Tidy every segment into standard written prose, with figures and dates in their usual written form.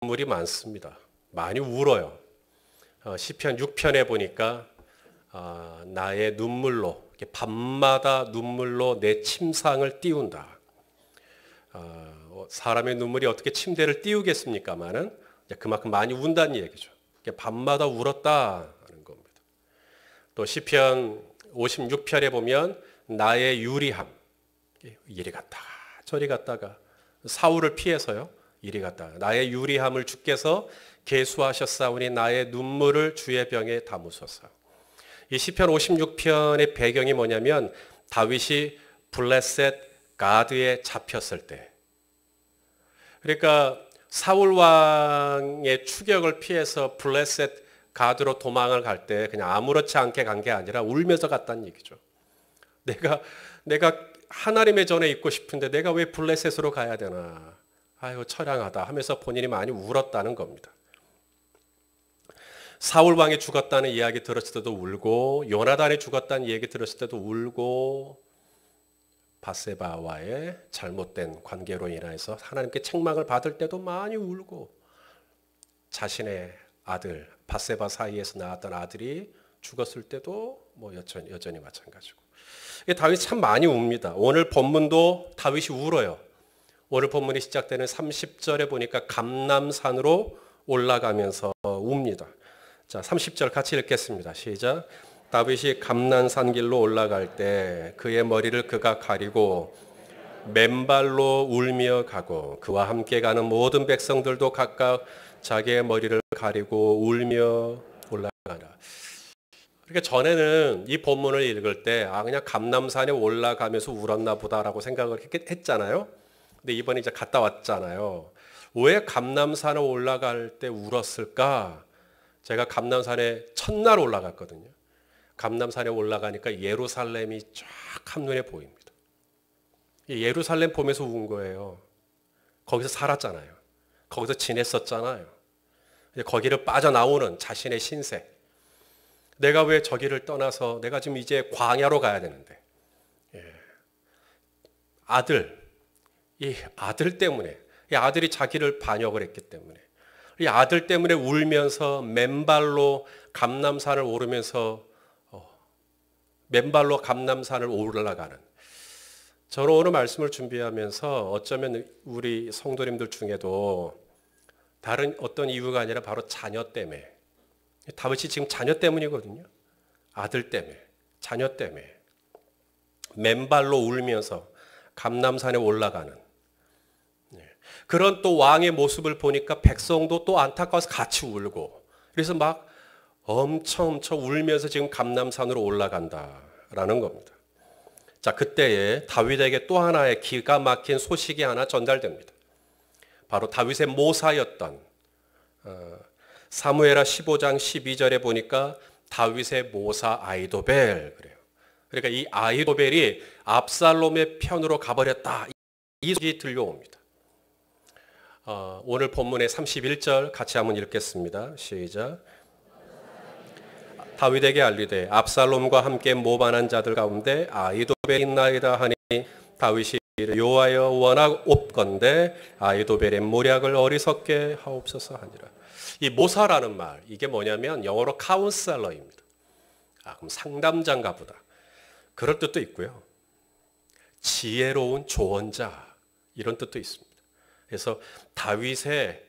눈물이 많습니다. 많이 울어요. 시편 6편에 보니까 나의 눈물로, 밤마다 눈물로 내 침상을 띄운다. 사람의 눈물이 어떻게 침대를 띄우겠습니까마는 그만큼 많이 운다는 얘기죠. 밤마다 울었다는 겁니다. 또 시편 56편에 보면 나의 유리함, 이리 갔다가 저리 갔다가 사울을 피해서요. 이리 갔다가 나의 유리함을 주께서 계수하셨사오니 나의 눈물을 주의 병에 담으소서. 이 시편 56편의 배경이 뭐냐면 다윗이 블레셋 가드에 잡혔을 때, 그러니까 사울 왕의 추격을 피해서 블레셋 가드로 도망을 갈 때 그냥 아무렇지 않게 간 게 아니라 울면서 갔다는 얘기죠. 내가 하나님의 전에 있고 싶은데 내가 왜 블레셋으로 가야 되나. 아이고 처량하다 하면서 본인이 많이 울었다는 겁니다. 사울 왕이 죽었다는 이야기 들었을 때도 울고, 요나단이 죽었다는 얘기 들었을 때도 울고, 밧세바와의 잘못된 관계로 인해서 하나님께 책망을 받을 때도 많이 울고, 자신의 아들 밧세바 사이에서 낳았던 아들이 죽었을 때도 여전히 마찬가지고. 다윗이 참 많이 웁니다. 오늘 본문도 다윗이 울어요. 오늘 본문이 시작되는 30절에 보니까 감람산으로 올라가면서 웁니다. 자, 30절 같이 읽겠습니다. 시작. 다윗이 감람산 길로 올라갈 때 그의 머리를 그가 가리고 맨발로 울며 가고 그와 함께 가는 모든 백성들도 각각 자기의 머리를 가리고 울며 올라가라. 그러니까 전에는 이 본문을 읽을 때 그냥 감람산에 올라가면서 울었나 보다라고 생각을 했잖아요. 근데 이번에 이제 갔다 왔잖아요. 왜 감람산에 올라갈 때 울었을까? 제가 감람산에 첫날 올라갔거든요. 감람산에 올라가니까 예루살렘이 쫙 한눈에 보입니다. 예루살렘 보면서 운 거예요. 거기서 살았잖아요. 거기서 지냈었잖아요. 거기를 빠져나오는 자신의 신세. 내가 왜 저기를 떠나서 내가 지금 이제 광야로 가야 되는데. 이 아들 때문에, 이 아들이 자기를 반역을 했기 때문에, 이 아들 때문에 울면서 맨발로 감람산을 오르면서 맨발로 감람산을 올라가는. 저는 오늘 말씀을 준비하면서 어쩌면 우리 성도님들 중에도 다른 어떤 이유가 아니라 바로 자녀 때문에, 다윗이 지금 자녀 때문이거든요. 아들 때문에, 자녀 때문에 맨발로 울면서 감람산에 올라가는 그런 또 왕의 모습을 보니까 백성도 또 안타까워서 같이 울고, 그래서 막 엄청 울면서 지금 감람산으로 올라간다라는 겁니다. 자, 그때에 다윗에게 또 하나의 기가 막힌 소식이 하나 전달됩니다. 바로 다윗의 모사였던 사무엘하 15장 12절에 보니까 다윗의 모사 아히도벨 그래요. 그러니까 이 아히도벨이 압살롬의 편으로 가버렸다, 이 소식이 들려옵니다. 오늘 본문의 31절 같이 한번 읽겠습니다. 시작. 다윗에게 알리되 압살롬과 함께 모반한 자들 가운데 아히도벨이 있나이다 하니 다윗이 여호와여 워낙 옵건대 아히도벨의 모략을 어리석게 하옵소서 하니라. 이 모사라는 말, 이게 뭐냐면 영어로 카운셀러입니다. 그럼 상담자인가 보다, 그런 뜻도 있고요. 지혜로운 조언자, 이런 뜻도 있습니다. 그래서 다윗의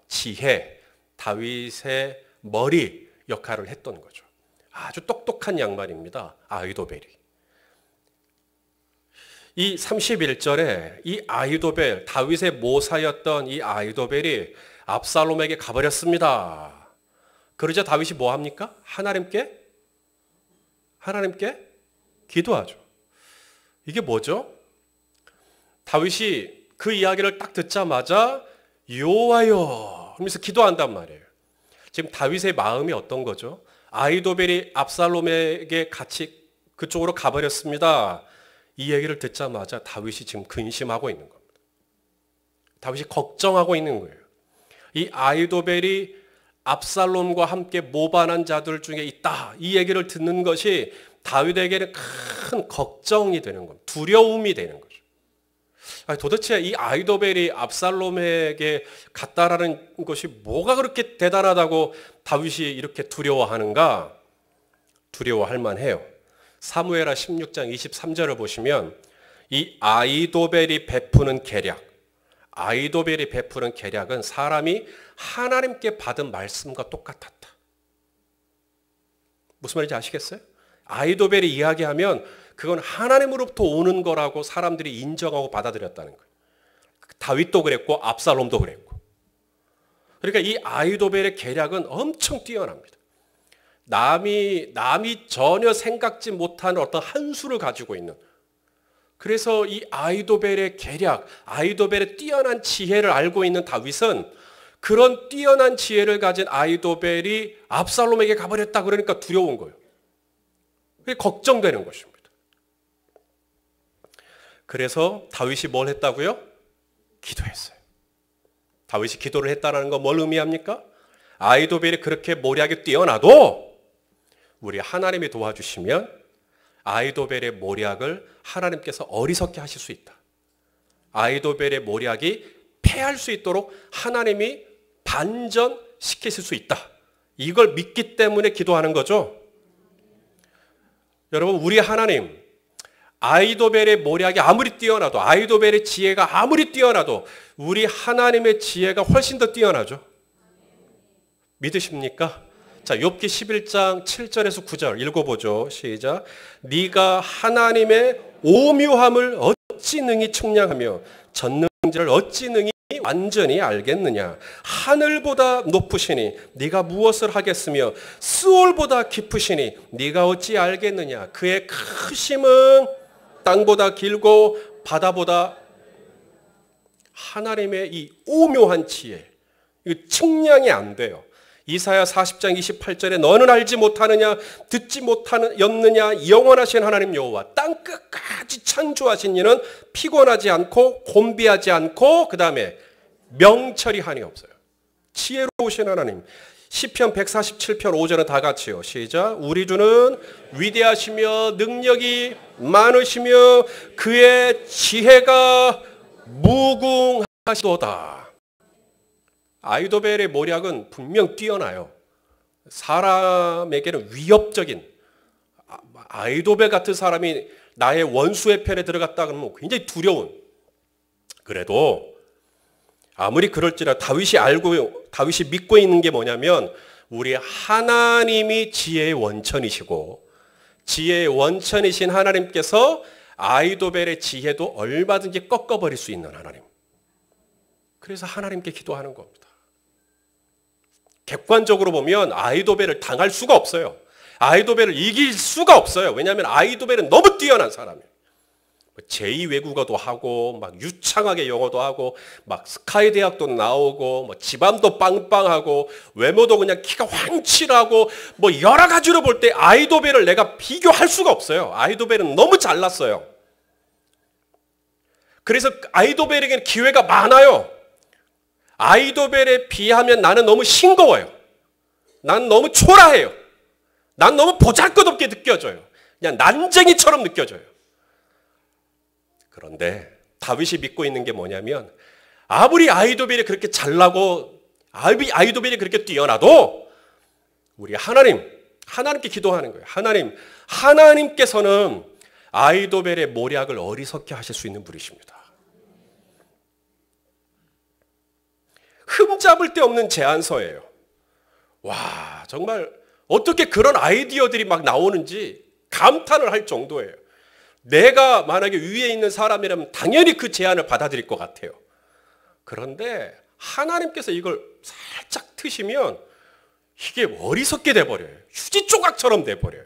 지혜, 다윗의 머리 역할을 했던 거죠. 아주 똑똑한 양반입니다. 아히도벨이. 이 31절에 이 아히도벨, 다윗의 모사였던 이 아히도벨이 압살롬에게 가버렸습니다. 그러자 다윗이 뭐 합니까? 하나님께 기도하죠. 이게 뭐죠? 다윗이 그 이야기를 딱 듣자마자 여호와여 하면서 기도한단 말이에요. 지금 다윗의 마음이 어떤 거죠? 아히도벨이 압살롬에게 같이 그쪽으로 가버렸습니다. 이 얘기를 듣자마자 다윗이 지금 근심하고 있는 겁니다. 다윗이 걱정하고 있는 거예요. 이 아히도벨이 압살롬과 함께 모반한 자들 중에 있다, 이 얘기를 듣는 것이 다윗에게는 큰 걱정이 되는 겁니다. 두려움이 되는 거죠. 도대체 이 아이도벨이 압살롬에게 갔다라는 것이 뭐가 그렇게 대단하다고 다윗이 이렇게 두려워하는가? 두려워할 만해요. 사무엘하 16장 23절을 보시면 이 아이도벨이 베푸는 계략은 사람이 하나님께 받은 말씀과 똑같았다. 무슨 말인지 아시겠어요? 아이도벨이 이야기하면 그건 하나님으로부터 오는 거라고 사람들이 인정하고 받아들였다는 거예요. 다윗도 그랬고 압살롬도 그랬고. 그러니까 이 아이도벨의 계략은 엄청 뛰어납니다. 남이 전혀 생각지 못하는 어떤 한 수를 가지고 있는. 그래서 이 아이도벨의 계략, 아이도벨의 뛰어난 지혜를 알고 있는 다윗은 그런 뛰어난 지혜를 가진 아이도벨이 압살롬에게 가버렸다 그러니까 두려운 거예요. 그게 걱정되는 것입니다. 그래서 다윗이 뭘 했다고요? 기도했어요. 다윗이 기도를 했다는 건 뭘 의미합니까? 아이도벨이 그렇게 모략에 뛰어나도 우리 하나님이 도와주시면 아이도벨의 모략을 하나님께서 어리석게 하실 수 있다. 아이도벨의 모략이 패할 수 있도록 하나님이 반전시키실 수 있다. 이걸 믿기 때문에 기도하는 거죠. 여러분, 우리 하나님, 아이도벨의 모략이 아무리 뛰어나도, 아이도벨의 지혜가 아무리 뛰어나도 우리 하나님의 지혜가 훨씬 더 뛰어나죠. 믿으십니까? 자, 욥기 11장 7절에서 9절 읽어보죠. 시작. 네가 하나님의 오묘함을 어찌 능히 측량하며 전능자를 어찌 능히 완전히 알겠느냐. 하늘보다 높으시니 네가 무엇을 하겠으며 스올보다 깊으시니 네가 어찌 알겠느냐. 그의 크심은 땅보다 길고 바다보다. 하나님의 이 오묘한 지혜, 이거 측량이 안 돼요. 이사야 40장 28절에 너는 알지 못하느냐, 듣지 못하였느냐. 영원하신 하나님 여호와 땅 끝까지 창조하신 이는 피곤하지 않고 곤비하지 않고 그 다음에 명철이 한이 없어요. 지혜로우신 하나님. 시편 147편 5절은 다 같이요. 시작. 우리 주는 위대하시며 능력이 많으시며 그의 지혜가 무궁하시도다. 아이도벨의 모략은 분명 뛰어나요. 사람에게는 위협적인, 아이도벨 같은 사람이 나의 원수의 편에 들어갔다 그러면 굉장히 두려운. 그래도 아무리 그럴지라도 다윗이 믿고 있는 게 뭐냐면 우리 하나님이 지혜의 원천이시고 지혜의 원천이신 하나님께서 아이도벨의 지혜도 얼마든지 꺾어버릴 수 있는 하나님. 그래서 하나님께 기도하는 겁니다. 객관적으로 보면 아이도벨을 당할 수가 없어요. 아이도벨을 이길 수가 없어요. 왜냐하면 아이도벨은 너무 뛰어난 사람이에요. 제2외국어도 하고 막 유창하게 영어도 하고 막 스카이 대학도 나오고 뭐 집안도 빵빵하고 외모도 그냥 키가 황칠하고 뭐 여러 가지로 볼 때 아이도벨을 내가 비교할 수가 없어요. 아이도벨은 너무 잘났어요. 그래서 아이도벨에게는 기회가 많아요. 아이도벨에 비하면 나는 너무 싱거워요. 난 너무 초라해요. 난 너무 보잘것없게 느껴져요. 그냥 난쟁이처럼 느껴져요. 그런데 다윗이 믿고 있는 게 뭐냐면 아무리 아이도벨이 그렇게 잘나고 아이도벨이 그렇게 뛰어나도 우리 하나님께 기도하는 거예요. 하나님께서는 아이도벨의 모략을 어리석게 하실 수 있는 분이십니다. 흠잡을 데 없는 제안서예요. 와, 정말 어떻게 그런 아이디어들이 막 나오는지 감탄을 할 정도예요. 내가 만약에 위에 있는 사람이라면 당연히 그 제안을 받아들일 것 같아요. 그런데 하나님께서 이걸 살짝 트시면 이게 어리석게 돼버려요. 휴지 조각처럼 돼버려요.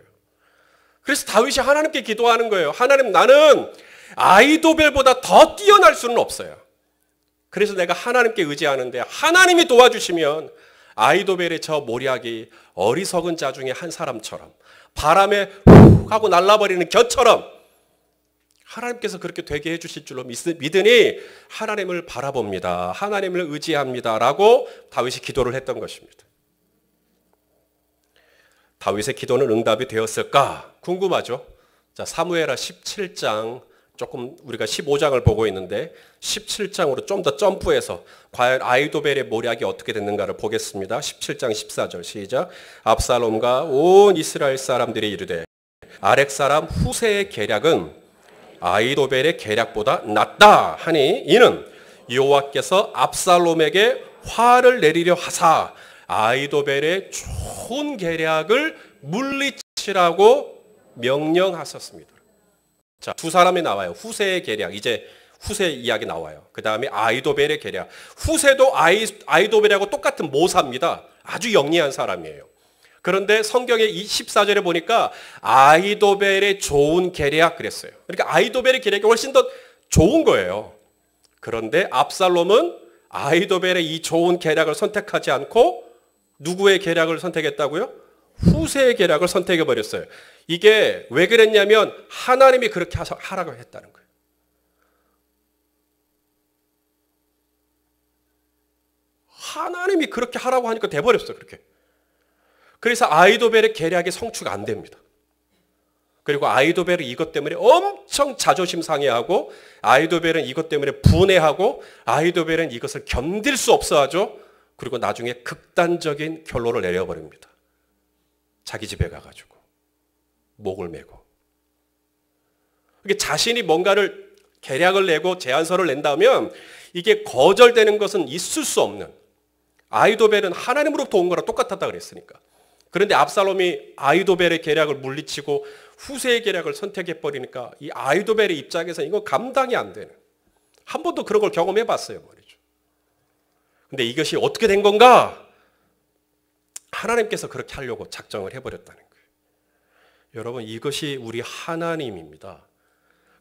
그래서 다윗이 하나님께 기도하는 거예요. 하나님, 나는 아이도벨보다 더 뛰어날 수는 없어요. 그래서 내가 하나님께 의지하는데 하나님이 도와주시면 아이도벨의 저 모략이 어리석은 자 중에 한 사람처럼 바람에 훅 하고 날아버리는 겨처럼 하나님께서 그렇게 되게 해주실 줄로 믿으니 하나님을 바라봅니다. 하나님을 의지합니다. 라고 다윗이 기도를 했던 것입니다. 다윗의 기도는 응답이 되었을까? 궁금하죠? 자, 사무엘하 17장 조금 우리가 15장을 보고 있는데 17장으로 좀 더 점프해서 과연 아이도벨의 모략이 어떻게 됐는가를 보겠습니다. 17장 14절 시작. 압살롬과 온 이스라엘 사람들이 이르되 아렉 사람 후세의 계략은 아이도벨의 계략보다 낫다 하니 이는 여호와께서 압살롬에게 화를 내리려 하사 아이도벨의 좋은 계략을 물리치라고 명령하셨습니다. 자, 두 사람이 나와요. 후세의 계략. 이제 후세 이야기 나와요. 그 다음에 아이도벨의 계략. 후세도 아이도벨하고 똑같은 모사입니다. 아주 영리한 사람이에요. 그런데 성경의 14절에 보니까 아이도벨의 좋은 계략 그랬어요. 그러니까 아이도벨의 계략이 훨씬 더 좋은 거예요. 그런데 압살롬은 아이도벨의 이 좋은 계략을 선택하지 않고 누구의 계략을 선택했다고요? 후세의 계략을 선택해 버렸어요. 이게 왜 그랬냐면 하나님이 그렇게 하라고 했다는 거예요. 하나님이 그렇게 하라고 하니까 돼버렸어요. 그렇게. 그래서 아이도벨의 계략이 성취가 안 됩니다. 그리고 아이도벨은 이것 때문에 엄청 자존심 상해하고 아이도벨은 이것 때문에 분해하고 아이도벨은 이것을 견딜 수 없어 하죠. 그리고 나중에 극단적인 결론을 내려버립니다. 자기 집에 가가지고 목을 메고. 이게 자신이 뭔가를 계략을 내고 제안서를 낸다면 이게 거절되는 것은 있을 수 없는. 아이도벨은 하나님으로부터 온 거랑 똑같았다 그랬으니까. 그런데 압살롬이 아이도벨의 계략을 물리치고 후세의 계략을 선택해 버리니까 이 아이도벨의 입장에서 이거 감당이 안 되는. 한 번도 그런 걸 경험해 봤어요, 말이죠. 근데 이것이 어떻게 된 건가? 하나님께서 그렇게 하려고 작정을 해버렸다는 거예요. 여러분, 이것이 우리 하나님입니다.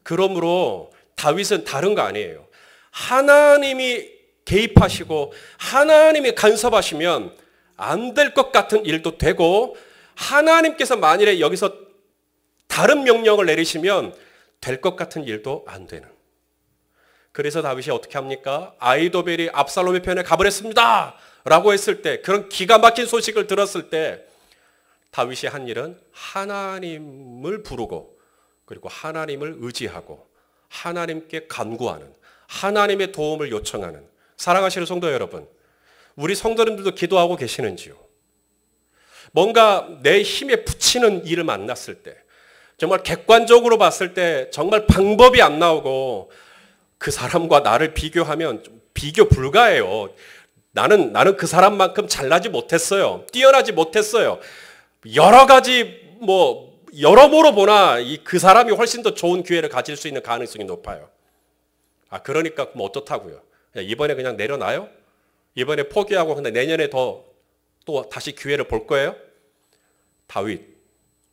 그러므로 다윗은 다른 거 아니에요. 하나님이 개입하시고 하나님이 간섭하시면 안 될 것 같은 일도 되고 하나님께서 만일에 여기서 다른 명령을 내리시면 될 것 같은 일도 안 되는. 그래서 다윗이 어떻게 합니까? 아이도벨이 압살롬의 편에 가버렸습니다 라고 했을 때, 그런 기가 막힌 소식을 들었을 때 다윗이 한 일은 하나님을 부르고 그리고 하나님을 의지하고 하나님께 간구하는, 하나님의 도움을 요청하는. 사랑하시는 성도 여러분, 우리 성도님들도 기도하고 계시는지요? 뭔가 내 힘에 부치는 일을 만났을 때, 정말 객관적으로 봤을 때 정말 방법이 안 나오고 그 사람과 나를 비교하면 좀 비교 불가해요. 나는 그 사람만큼 잘나지 못했어요. 뛰어나지 못했어요. 여러 가지 여러모로 보나 그 사람이 훨씬 더 좋은 기회를 가질 수 있는 가능성이 높아요. 그러니까 그럼 어떻다고요? 이번에 그냥 내려놔요? 이번에 포기하고 근데 내년에 또 다시 기회를 볼 거예요?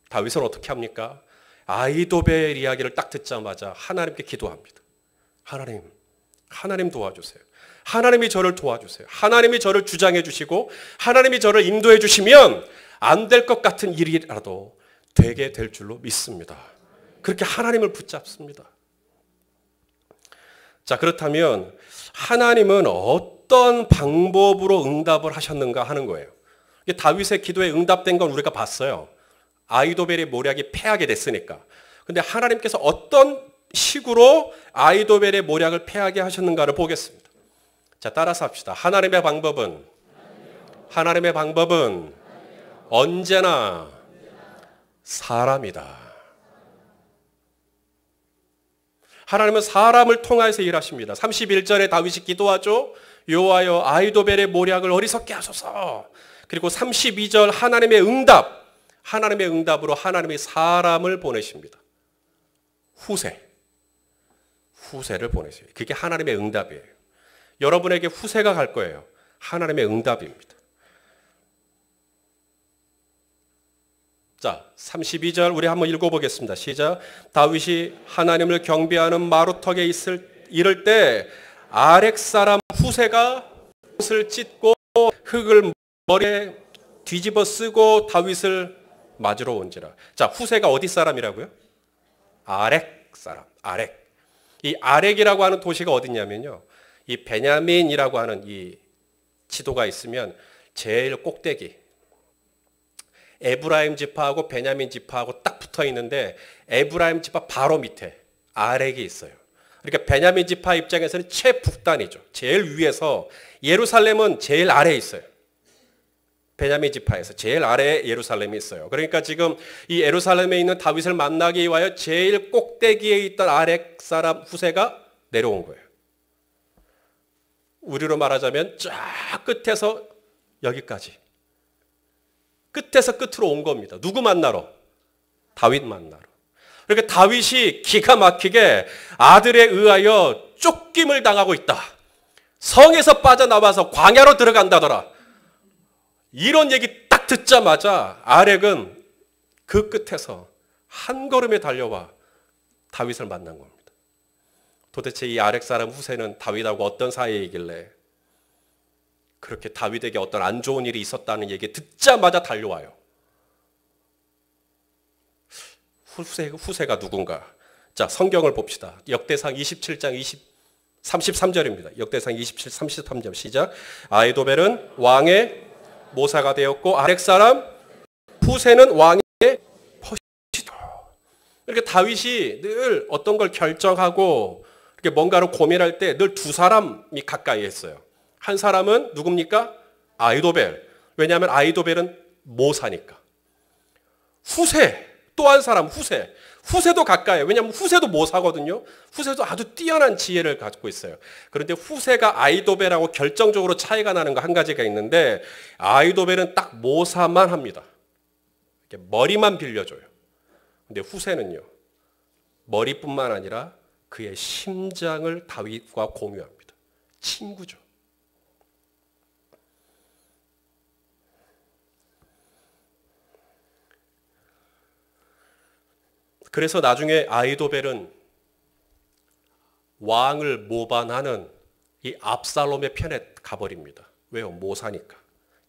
다윗은 어떻게 합니까? 아이도벨 이야기를 딱 듣자마자 하나님께 기도합니다. 하나님 도와주세요. 하나님이 저를 도와주세요. 하나님이 저를 주장해 주시고 하나님이 저를 인도해 주시면 안 될 것 같은 일이라도 되게 될 줄로 믿습니다. 그렇게 하나님을 붙잡습니다. 자, 그렇다면 하나님은 어떤 방법으로 응답을 하셨는가 하는 거예요. 다윗의 기도에 응답된 건 우리가 봤어요. 아이도벨의 모략이 패하게 됐으니까. 근데 하나님께서 어떤 식으로 아이도벨의 모략을 패하게 하셨는가를 보겠습니다. 자, 따라서 합시다. 하나님의 방법은 언제나 사람이다. 하나님은 사람을 통해서 일하십니다. 31절에 다윗이 기도하죠. 여호와여 아이도벨의 모략을 어리석게 하소서. 그리고 32절 하나님의 응답으로 하나님이 사람을 보내십니다. 후세를 보내세요. 그게 하나님의 응답이에요. 여러분에게 후세가 갈 거예요. 하나님의 응답입니다. 자, 32절 우리 한번 읽어보겠습니다. 시작. 다윗이 하나님을 경배하는 마루턱에 이를 때 아렉 사람 후세가 옷을 찢고 흙을 머리에 뒤집어 쓰고 다윗을 맞으러 온지라. 자, 후세가 어디 사람이라고요? 아렉 사람. 이 아렉이라고 하는 도시가 어디냐면요, 이 베냐민이라고 하는 이 지도가 있으면 제일 꼭대기, 에브라임 지파하고 베냐민 지파하고 딱 붙어 있는데 에브라임 지파 바로 밑에 아렉이 있어요. 그러니까 베냐민 지파 입장에서는 최북단이죠. 제일 위에서 예루살렘은 제일 아래에 있어요. 베냐민 지파에서 제일 아래에 예루살렘이 있어요. 그러니까 지금 이 예루살렘에 있는 다윗을 만나기 위하여 제일 꼭대기에 있던 아렉 사람 후세가 내려온 거예요. 우리로 말하자면 쫙 끝에서 여기까지. 끝에서 끝으로 온 겁니다. 누구 만나러? 다윗 만나러. 그러니까 다윗이 기가 막히게 아들에 의하여 쫓김을 당하고 있다. 성에서 빠져나와서 광야로 들어간다더라. 이런 얘기 딱 듣자마자 아렉은 그 끝에서 한 걸음에 달려와 다윗을 만난 겁니다. 도대체 이 아렉 사람 후세는 다윗하고 어떤 사이이길래 그렇게 다윗에게 어떤 안 좋은 일이 있었다는 얘기 듣자마자 달려와요. 후세가 누군가? 자, 성경을 봅시다. 역대상 27장 33절입니다. 역대상 27, 33절 시작. 아히도벨은 왕의 모사가 되었고 아렉 사람 후세는 왕의 퍼시도. 이렇게 다윗이 늘 어떤 걸 결정하고 이렇게 뭔가를 고민할 때 늘 두 사람이 가까이 했어요. 한 사람은 누굽니까? 아히도벨. 왜냐하면 아히도벨은 모사니까. 후세. 또 한 사람 후세. 후세도 가까이요. 왜냐하면 후세도 모사거든요. 후세도 아주 뛰어난 지혜를 갖고 있어요. 그런데 후세가 아히도벨하고 결정적으로 차이가 나는 거 한 가지가 있는데 아히도벨은 딱 모사만 합니다. 이렇게 머리만 빌려줘요. 근데 후세는요. 머리뿐만 아니라 그의 심장을 다윗과 공유합니다. 친구죠. 그래서 나중에 아히도벨은 왕을 모반하는 이 압살롬의 편에 가버립니다. 왜요? 모사니까.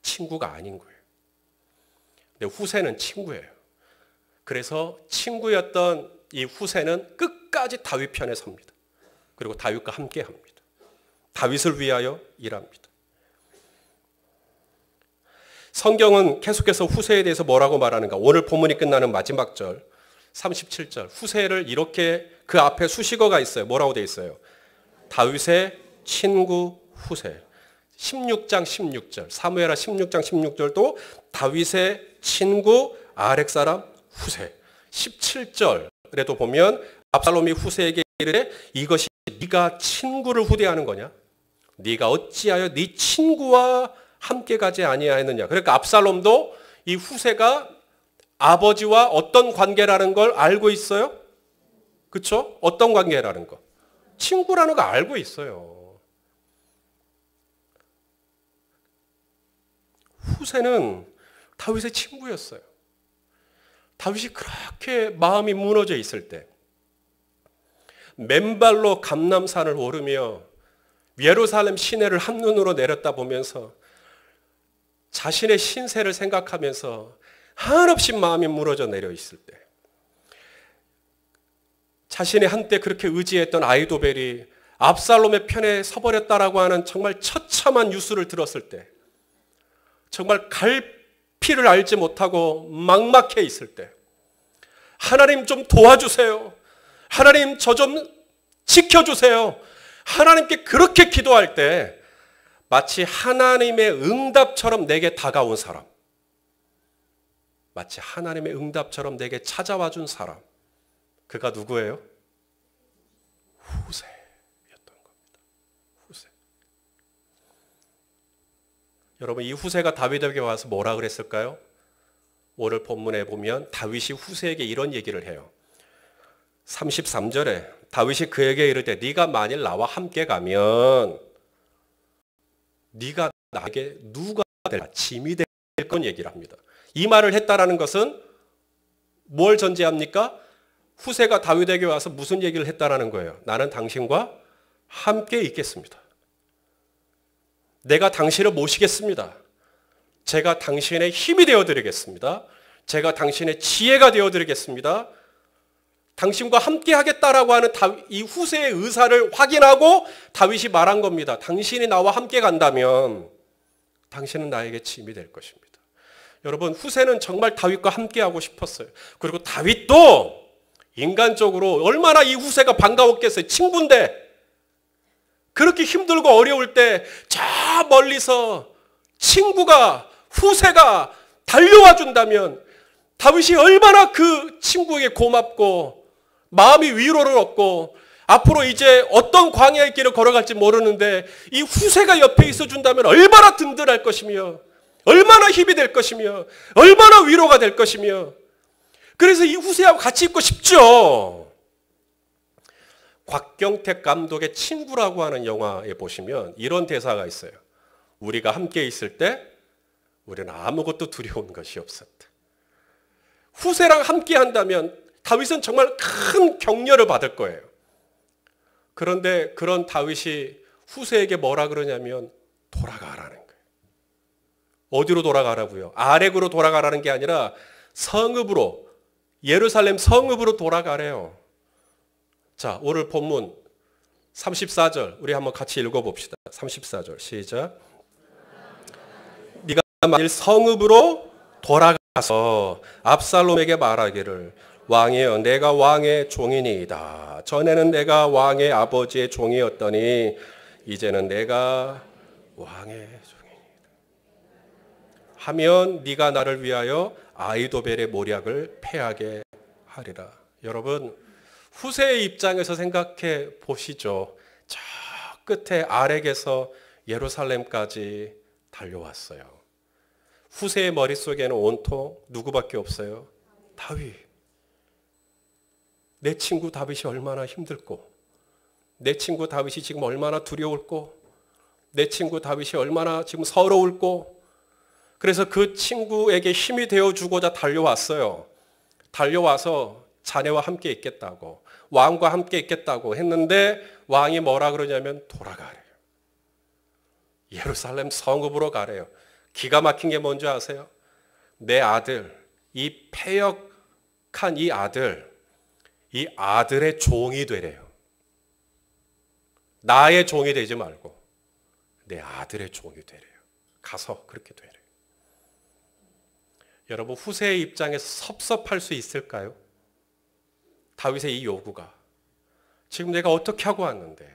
친구가 아닌 거예요. 근데 후세는 친구예요. 그래서 친구였던 이 후세는 끝까지 다윗 편에 섭니다. 그리고 다윗과 함께 합니다. 다윗을 위하여 일합니다. 성경은 계속해서 후세에 대해서 뭐라고 말하는가? 오늘 본문이 끝나는 마지막 절 37절 후세를 이렇게 그 앞에 수식어가 있어요. 뭐라고 되어 있어요? 다윗의 친구 후세. 16장 16절 사무엘하 16장 16절도 다윗의 친구 아렉 사람 후세. 17절에도 보면 압살롬이 후세에게 이르되 이것이 네가 친구를 후대하는 거냐? 네가 어찌하여 네 친구와 함께 가지 아니하였느냐? 그러니까 압살롬도 이 후세가 아버지와 어떤 관계라는 걸 알고 있어요? 그렇죠? 어떤 관계라는 거? 친구라는 거 알고 있어요. 후세는 다윗의 친구였어요. 다윗이 그렇게 마음이 무너져 있을 때 맨발로 감람산을 오르며 예루살렘 시내를 한눈으로 내렸다 보면서 자신의 신세를 생각하면서 한없이 마음이 무너져 내려 있을 때 자신이 한때 그렇게 의지했던 아히도벨이 압살롬의 편에 서버렸다라고 하는 정말 처참한 뉴스를 들었을 때 정말 갈피를 알지 못하고 막막해 있을 때 하나님 좀 도와주세요. 하나님 저 좀 지켜주세요. 하나님께 그렇게 기도할 때 마치 하나님의 응답처럼 내게 다가온 사람, 마치 하나님의 응답처럼 내게 찾아와 준 사람, 그가 누구예요? 후세였던 겁니다. 후세. 여러분 이 후세가 다윗에게 와서 뭐라 그랬을까요? 오늘 본문에 보면 다윗이 후세에게 이런 얘기를 해요. 33절에 다윗이 그에게 이르되 네가 만일 나와 함께 가면 네가 나에게 누가 될까? 짐이 될 건 얘기를 합니다. 이 말을 했다라는 것은 뭘 전제합니까? 후세가 다윗에게 와서 무슨 얘기를 했다라는 거예요? 나는 당신과 함께 있겠습니다. 내가 당신을 모시겠습니다. 제가 당신의 힘이 되어드리겠습니다. 제가 당신의 지혜가 되어드리겠습니다. 당신과 함께 하겠다라고 하는 이 후세의 의사를 확인하고 다윗이 말한 겁니다. 당신이 나와 함께 간다면 당신은 나에게 짐이 될 것입니다. 여러분 후세는 정말 다윗과 함께 하고 싶었어요. 그리고 다윗도 인간적으로 얼마나 이 후세가 반가웠겠어요. 친구인데. 그렇게 힘들고 어려울 때 저 멀리서 친구가, 후세가 달려와 준다면 다윗이 얼마나 그 친구에게 고맙고 마음이 위로를 얻고 앞으로 이제 어떤 광야의 길을 걸어갈지 모르는데 이 후세가 옆에 있어 준다면 얼마나 든든할 것이며 얼마나 힘이 될 것이며 얼마나 위로가 될 것이며, 그래서 이 후세하고 같이 있고 싶죠. 곽경택 감독의 친구라고 하는 영화에 보시면 이런 대사가 있어요. 우리가 함께 있을 때 우리는 아무것도 두려운 것이 없었다. 후세랑 함께 한다면 다윗은 정말 큰 격려를 받을 거예요. 그런데 그런 다윗이 후세에게 뭐라 그러냐면 돌아가라는 거예요. 어디로 돌아가라고요? 아렉으로 돌아가라는 게 아니라 성읍으로, 예루살렘 성읍으로 돌아가래요. 자, 오늘 본문 34절 우리 한번 같이 읽어봅시다. 34절 시작. 네가 만일 성읍으로 돌아가서 압살롬에게 말하기를 왕이여 내가 왕의 종이니이다. 전에는 내가 왕의 아버지의 종이었더니 이제는 내가 왕의 종이니이다. 하면 네가 나를 위하여 아히도벨의 모략을 패하게 하리라. 여러분, 후세의 입장에서 생각해 보시죠. 저 끝에 아렉에서 예루살렘까지 달려왔어요. 후세의 머릿속에는 온통 누구밖에 없어요? 다윗. 내 친구 다윗이 얼마나 힘들고, 내 친구 다윗이 지금 얼마나 두려울고, 내 친구 다윗이 얼마나 지금 서러울고, 그래서 그 친구에게 힘이 되어주고자 달려왔어요. 달려와서 자네와 함께 있겠다고, 왕과 함께 있겠다고 했는데 왕이 뭐라 그러냐면 돌아가래요. 예루살렘 성읍으로 가래요. 기가 막힌 게 뭔지 아세요? 내 아들, 이 패역한 이 아들의 종이 되래요. 나의 종이 되지 말고 내 아들의 종이 되래요. 가서 그렇게 되래요. 여러분, 후세의 입장에서 섭섭할 수 있을까요? 다윗의 이 요구가. 지금 내가 어떻게 하고 왔는데.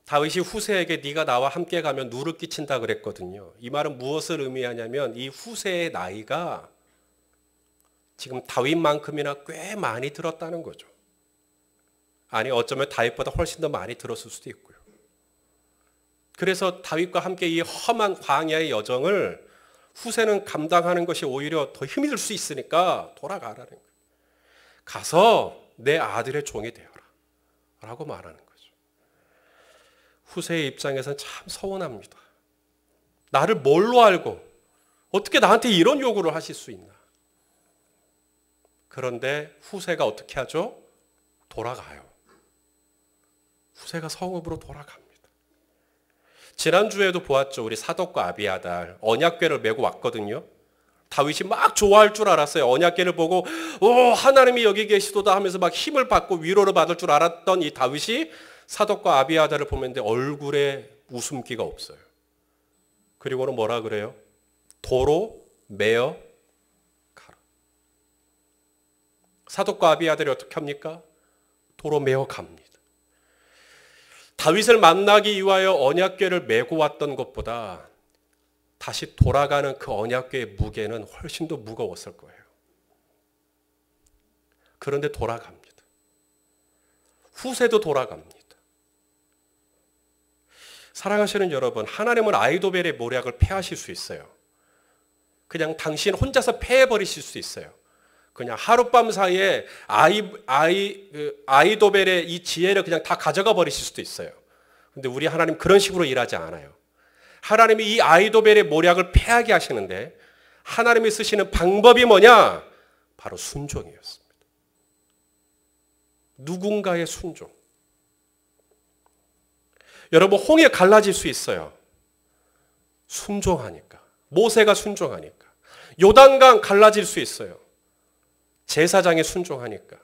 다윗이 후세에게 네가 나와 함께 가면 누를 끼친다 그랬거든요. 이 말은 무엇을 의미하냐면 이 후세의 나이가 지금 다윗만큼이나 꽤 많이 들었다는 거죠. 아니, 어쩌면 다윗보다 훨씬 더 많이 들었을 수도 있고요. 그래서 다윗과 함께 이 험한 광야의 여정을 후세는 감당하는 것이 오히려 더 힘이 들 수 있으니까 돌아가라는 거예요. 가서 내 아들의 종이 되어라 라고 말하는 거죠. 후세의 입장에서는 참 서운합니다. 나를 뭘로 알고 어떻게 나한테 이런 요구를 하실 수 있나. 그런데 후세가 어떻게 하죠? 돌아가요. 후세가 성읍으로 돌아갑니다. 지난주에도 보았죠. 우리 사독과 아비아달 언약궤를 메고 왔거든요. 다윗이 막 좋아할 줄 알았어요. 언약궤를 보고 하나님이 여기 계시도다 하면서 막 힘을 받고 위로를 받을 줄 알았던 이 다윗이 사독과 아비아달을 보면 얼굴에 웃음기가 없어요. 그리고는 뭐라 그래요? 도로 메어 가라. 사독과 아비아달이 어떻게 합니까? 도로 메어 갑니다. 다윗을 만나기 위하여 언약궤를 메고 왔던 것보다 다시 돌아가는 그 언약궤의 무게는 훨씬 더 무거웠을 거예요. 그런데 돌아갑니다. 후세도 돌아갑니다. 사랑하시는 여러분, 하나님은 아히도벨의 모략을 패하실 수 있어요. 그냥 당신 혼자서 패해버리실 수 있어요. 그냥 하룻밤 사이에 아히도벨의 이 지혜를 그냥 다 가져가 버리실 수도 있어요. 근데 우리 하나님 그런 식으로 일하지 않아요. 하나님이 이 아히도벨의 모략을 패하게 하시는데 하나님이 쓰시는 방법이 뭐냐? 바로 순종이었습니다. 누군가의 순종. 여러분, 홍해 갈라질 수 있어요. 순종하니까. 모세가 순종하니까. 요단강 갈라질 수 있어요. 제사장이 순종하니까.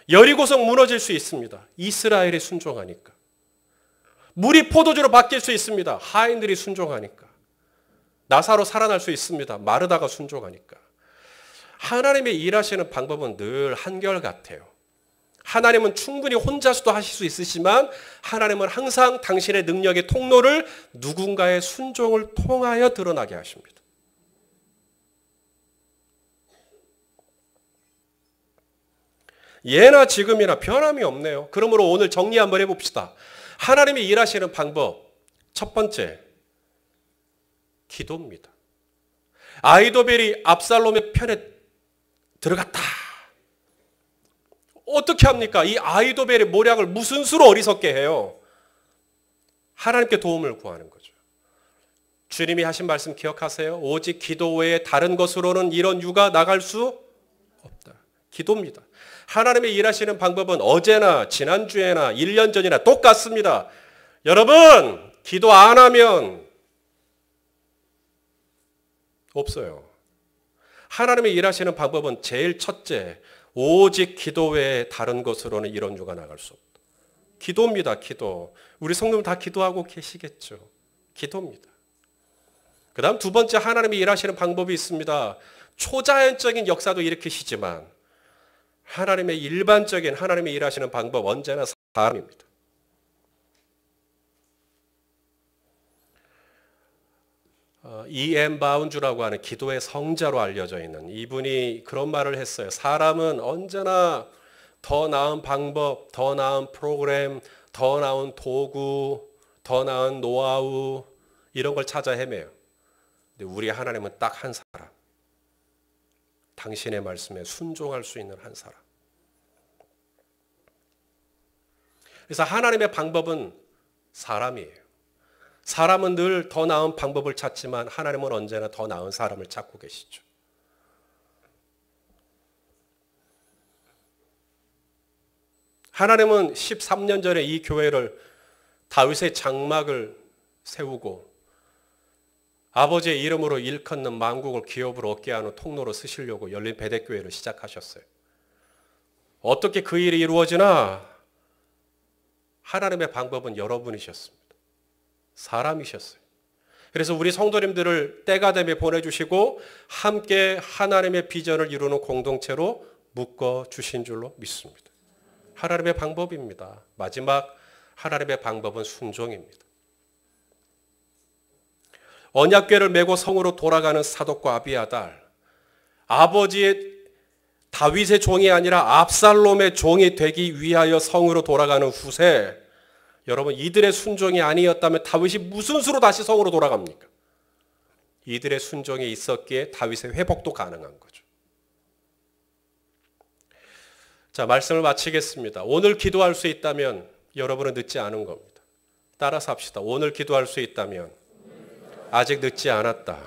여리고성 무너질 수 있습니다. 이스라엘이 순종하니까. 물이 포도주로 바뀔 수 있습니다. 하인들이 순종하니까. 나사로 살아날 수 있습니다. 마르다가 순종하니까. 하나님의 일하시는 방법은 늘 한결같아요. 하나님은 충분히 혼자서도 하실 수 있으시지만 하나님은 항상 당신의 능력의 통로를 누군가의 순종을 통하여 드러나게 하십니다. 예나 지금이나 변함이 없네요. 그러므로 오늘 정리 한번 해봅시다. 하나님이 일하시는 방법, 첫 번째, 기도입니다. 아히도벨이 압살롬의 편에 들어갔다. 어떻게 합니까? 이 아히도벨의 모략을 무슨 수로 어리석게 해요? 하나님께 도움을 구하는 거죠. 주님이 하신 말씀 기억하세요? 오직 기도 외에 다른 것으로는 이런 유가 나갈 수 없다. 기도입니다. 하나님의 일하시는 방법은 어제나 지난주에나 1년 전이나 똑같습니다. 여러분, 기도 안 하면 없어요. 하나님의 일하시는 방법은 제일 첫째, 오직 기도 외에 다른 것으로는 이런 유가 나갈 수 없다. 기도입니다. 기도. 우리 성도님 다 기도하고 계시겠죠. 기도입니다. 그 다음 두 번째, 하나님이 일하시는 방법이 있습니다. 초자연적인 역사도 일으키시지만 하나님의 일반적인 하나님의 일하시는 방법 언제나 사람입니다. E.M. 바운주라고 하는 기도의 성자로 알려져 있는 이분이 그런 말을 했어요. 사람은 언제나 더 나은 방법, 더 나은 프로그램, 더 나은 도구, 더 나은 노하우 이런 걸 찾아 헤매요. 근데 우리 하나님은 딱 한 사람. 당신의 말씀에 순종할 수 있는 한 사람. 그래서 하나님의 방법은 사람이에요. 사람은 늘 더 나은 방법을 찾지만 하나님은 언제나 더 나은 사람을 찾고 계시죠. 하나님은 13년 전에 이 교회를 다윗의 장막을 세우고 아버지의 이름으로 일컫는 만국을 기업으로 얻게 하는 통로로 쓰시려고 열린 베데교회를 시작하셨어요. 어떻게 그 일이 이루어지나? 하나님의 방법은 여러분이셨습니다. 사람이셨어요. 그래서 우리 성도님들을 때가 되면 보내주시고 함께 하나님의 비전을 이루는 공동체로 묶어주신 줄로 믿습니다. 하나님의 방법입니다. 마지막 하나님의 방법은 순종입니다. 언약궤를 메고 성으로 돌아가는 사독과 아비아달, 아버지의 다윗의 종이 아니라 압살롬의 종이 되기 위하여 성으로 돌아가는 후세, 여러분 이들의 순종이 아니었다면 다윗이 무슨 수로 다시 성으로 돌아갑니까? 이들의 순종이 있었기에 다윗의 회복도 가능한 거죠. 자, 말씀을 마치겠습니다. 오늘 기도할 수 있다면 여러분은 늦지 않은 겁니다. 따라서 합시다. 오늘 기도할 수 있다면 아직 늦지 않았다.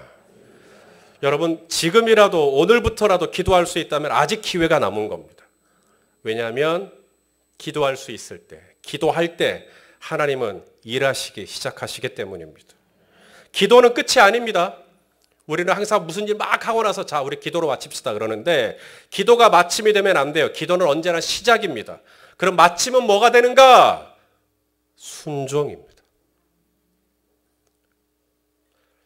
여러분 지금이라도 오늘부터라도 기도할 수 있다면 아직 기회가 남은 겁니다. 왜냐하면 기도할 수 있을 때, 기도할 때 하나님은 일하시기 시작하시기 때문입니다. 기도는 끝이 아닙니다. 우리는 항상 무슨 일 막 하고 나서 자 우리 기도로 마칩시다 그러는데 기도가 마침이 되면 안 돼요. 기도는 언제나 시작입니다. 그럼 마침은 뭐가 되는가? 순종입니다.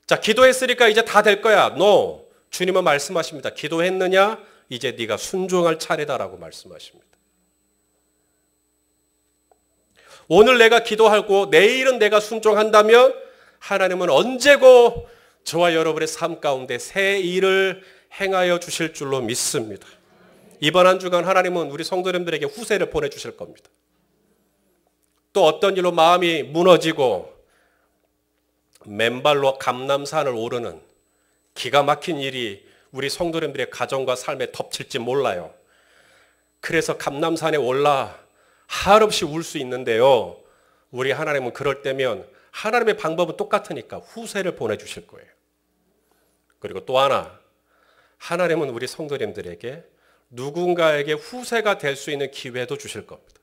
자, 기도했으니까 이제 다 될 거야. No. 주님은 말씀하십니다. 기도했느냐? 이제 네가 순종할 차례다라고 말씀하십니다. 오늘 내가 기도하고 내일은 내가 순종한다면 하나님은 언제고 저와 여러분의 삶 가운데 새 일을 행하여 주실 줄로 믿습니다. 이번 한 주간 하나님은 우리 성도님들에게 후세를 보내주실 겁니다. 또 어떤 일로 마음이 무너지고 맨발로 감람산을 오르는 기가 막힌 일이 우리 성도님들의 가정과 삶에 덮칠지 몰라요. 그래서 감람산에 올라 한없이 울 수 있는데요. 우리 하나님은 그럴 때면 하나님의 방법은 똑같으니까 후세를 보내주실 거예요. 그리고 또 하나, 하나님은 우리 성도님들에게 누군가에게 후세가 될 수 있는 기회도 주실 겁니다.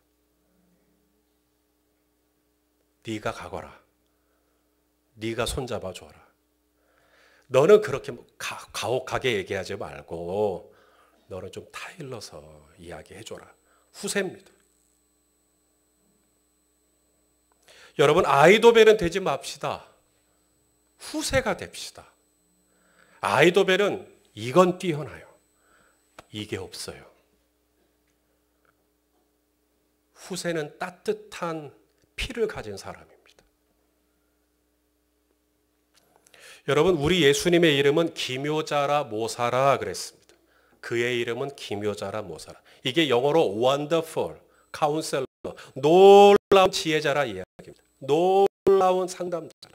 네가 가거라. 네가 손잡아 줘라. 너는 그렇게 가혹하게 얘기하지 말고 너는 좀 타일러서 이야기해 줘라. 후세입니다. 여러분 아히도벨은 되지 맙시다. 후세가 됩시다. 아히도벨은 이건 뛰어나요. 이게 없어요. 후세는 따뜻한 피를 가진 사람입니다. 여러분, 우리 예수님의 이름은 기묘자라 모사라 그랬습니다. 그의 이름은 기묘자라 모사라. 이게 영어로 wonderful, counselor, 놀라운 지혜자라 이야기입니다. 놀라운 상담자라.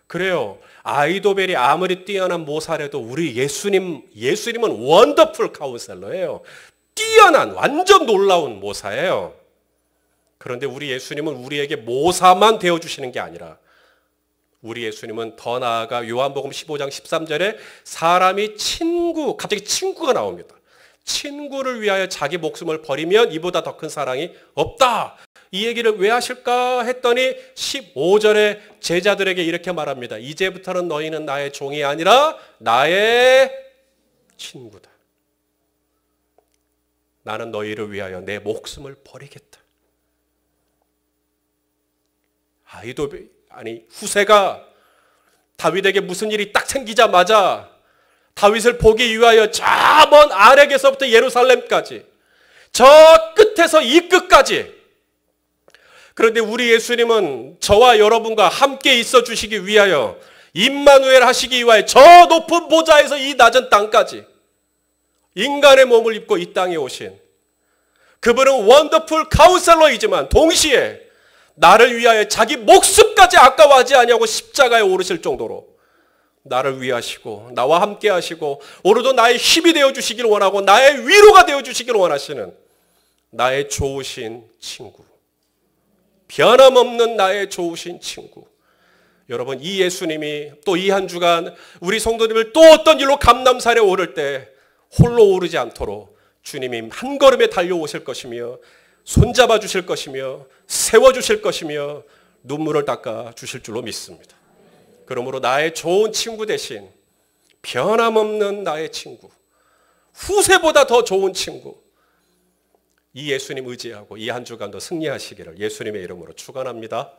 그래요. 아이도벨이 아무리 뛰어난 모사라도 우리 예수님은 wonderful counselor예요. 뛰어난 완전 놀라운 모사예요. 그런데 우리 예수님은 우리에게 모사만 되어주시는 게 아니라 우리 예수님은 더 나아가 요한복음 15장 13절에 사람이 갑자기 친구가 나옵니다. 친구를 위하여 자기 목숨을 버리면 이보다 더 큰 사랑이 없다. 이 얘기를 왜 하실까 했더니 15절에 제자들에게 이렇게 말합니다. 이제부터는 너희는 나의 종이 아니라 나의 친구다. 나는 너희를 위하여 내 목숨을 버리겠다. 후세가 다윗에게 무슨 일이 딱 생기자마자 다윗을 보기 위하여 저 먼 아렉에서부터 예루살렘까지, 저 끝에서 이 끝까지. 그런데 우리 예수님은 저와 여러분과 함께 있어 주시기 위하여, 임마누엘 하시기 위하여 저 높은 보좌에서 이 낮은 땅까지 인간의 몸을 입고 이 땅에 오신 그분은 원더풀 카운셀러이지만 동시에 나를 위하여 자기 목숨까지 아까워하지 아니하고 십자가에 오르실 정도로 나를 위하시고 나와 함께 하시고 오늘도 나의 힘이 되어주시기를 원하고 나의 위로가 되어주시기를 원하시는 나의 좋으신 친구, 변함없는 나의 좋으신 친구. 여러분, 이 예수님이 또 이 한 주간 우리 성도님을 또 어떤 일로 감람산에 오를 때 홀로 오르지 않도록 주님이 한 걸음에 달려오실 것이며 손잡아 주실 것이며 세워주실 것이며 눈물을 닦아 주실 줄로 믿습니다. 그러므로 나의 좋은 친구 대신 변함없는 나의 친구, 후세보다 더 좋은 친구, 이 예수님 의지하고 이 한 주간도 승리하시기를 예수님의 이름으로 축원합니다.